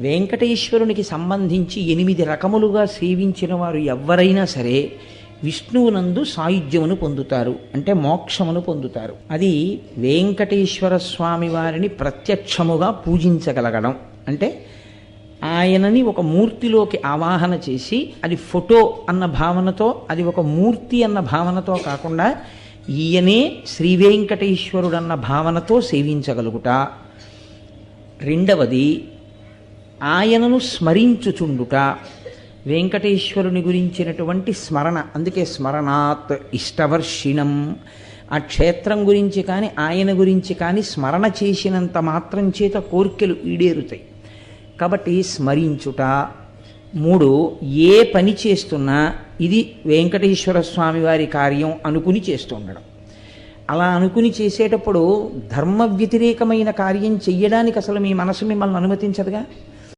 వెంకటేశ్వరునికి సంబంధించి 8 రకములుగా సేవించిన వారు ఎవ్వరైనా సరే విష్ణువునందు సాయుధ్యమును పొందుతారు, అంటే మోక్షమును పొందుతారు. అది వెంకటేశ్వర స్వామి వారిని ప్రత్యక్షముగా పూజించగలగడం. అంటే ఆయనని ఒక మూర్తిలోకి ఆవాహన చేసి, అది ఫోటో అన్న భావనతో, అది ఒక మూర్తి అన్న భావనతో కాకుండా ఈయనే శ్రీ వెంకటేశ్వరుడు అన్న భావనతో సేవించగలుగుట. రెండవది, ఆయనను స్మరించుచుండుట. వెంకటేశ్వరుని గురించినటువంటి స్మరణ, అందుకే స్మరణాత్ ఇష్టవర్షిణం. ఆ క్షేత్రం గురించి కానీ ఆయన గురించి కానీ స్మరణ చేసినంత మాత్రం చేత కోర్కెలు ఈడేరుతాయి. కాబట్టి స్మరించుట. 3, ఏ పని చేస్తున్నా ఇది వెంకటేశ్వర స్వామి వారి కార్యం అనుకుని చేస్తుండడం. అలా అనుకుని చేసేటప్పుడు ధర్మ వ్యతిరేకమైన కార్యం చెయ్యడానికి అసలు మీ మనసు మిమ్మల్ని అనుమతించదుగా.